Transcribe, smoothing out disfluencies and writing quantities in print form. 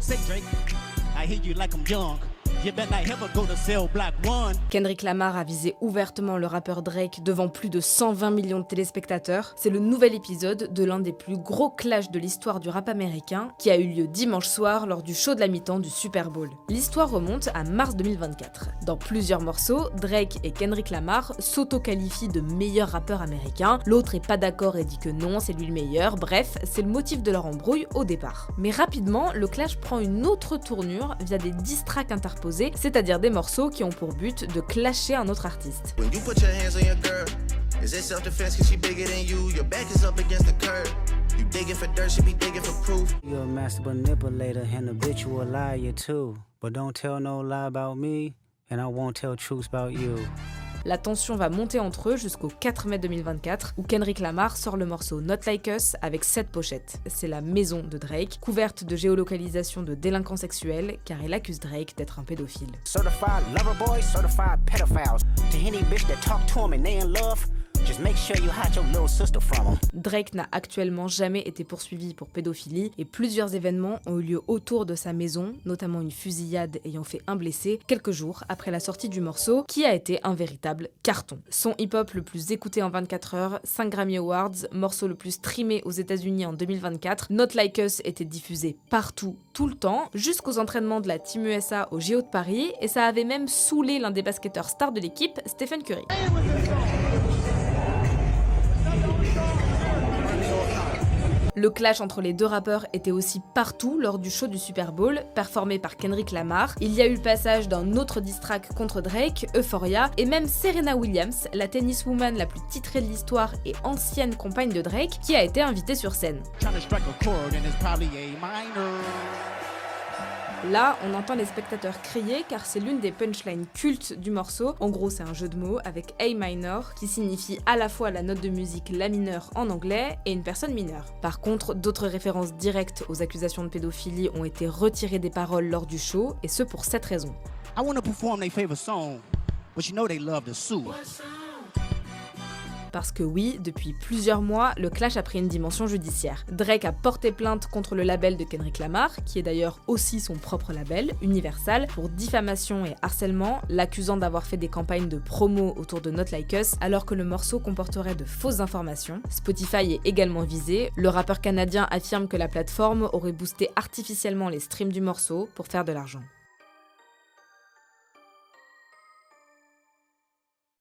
Say Drake, I hear you like I'm young. You better not ever go to cell block 1. Kendrick Lamar a visé ouvertement le rappeur Drake devant plus de 120 millions de téléspectateurs. C'est le nouvel épisode de l'un des plus gros clashs de l'histoire du rap américain qui a eu lieu dimanche soir lors du show de la mi-temps du Super Bowl. L'histoire remonte à mars 2024. Dans plusieurs morceaux, Drake et Kendrick Lamar s'auto-qualifient de meilleurs rappeurs américains. L'autre est pas d'accord et dit que non, c'est lui le meilleur. Bref, c'est le motif de leur embrouille au départ. Mais rapidement, le clash prend une autre tournure via des diss tracks interposés, c'est-à-dire des morceaux qui ont pour but de clasher un autre artiste. You're a master manipulator and habitual liar too. But don't tell no lie about me, and I won't tell truths about you. La tension va monter entre eux jusqu'au 4 mai 2024 où Kendrick Lamar sort le morceau Not Like Us avec 7 pochettes. C'est la maison de Drake, couverte de géolocalisation de délinquants sexuels car il accuse Drake d'être un pédophile. Certified lover boy, certified pedophiles. To any bitch that talk to him and they in love, just make sure you hide your little sister from him. Drake n'a actuellement jamais été poursuivi pour pédophilie et plusieurs événements ont eu lieu autour de sa maison, notamment une fusillade ayant fait un blessé quelques jours après la sortie du morceau qui a été un véritable carton. Son hip-hop le plus écouté en 24 heures, 5 Grammy Awards, morceau le plus streamé aux États-Unis en 2024, Not Like Us était diffusé partout, tout le temps, jusqu'aux entraînements de la Team USA au JO de Paris et ça avait même saoulé l'un des basketteurs stars de l'équipe, Stephen Curry. Le clash entre les deux rappeurs était aussi partout lors du show du Super Bowl, performé par Kendrick Lamar. Il y a eu le passage d'un autre diss track contre Drake, Euphoria, et même Serena Williams, la tenniswoman la plus titrée de l'histoire et ancienne compagne de Drake, qui a été invitée sur scène. Là, on entend les spectateurs crier car c'est l'une des punchlines cultes du morceau. En gros, c'est un jeu de mots avec A minor qui signifie à la fois la note de musique La mineur en anglais et une personne mineure. Par contre, d'autres références directes aux accusations de pédophilie ont été retirées des paroles lors du show et ce pour cette raison. I want to perform their favorite song, but you know they love to sue. Parce que oui, depuis plusieurs mois, le clash a pris une dimension judiciaire. Drake a porté plainte contre le label de Kendrick Lamar, qui est d'ailleurs aussi son propre label, Universal, pour diffamation et harcèlement, l'accusant d'avoir fait des campagnes de promo autour de Not Like Us, alors que le morceau comporterait de fausses informations. Spotify est également visé. Le rappeur canadien affirme que la plateforme aurait boosté artificiellement les streams du morceau pour faire de l'argent.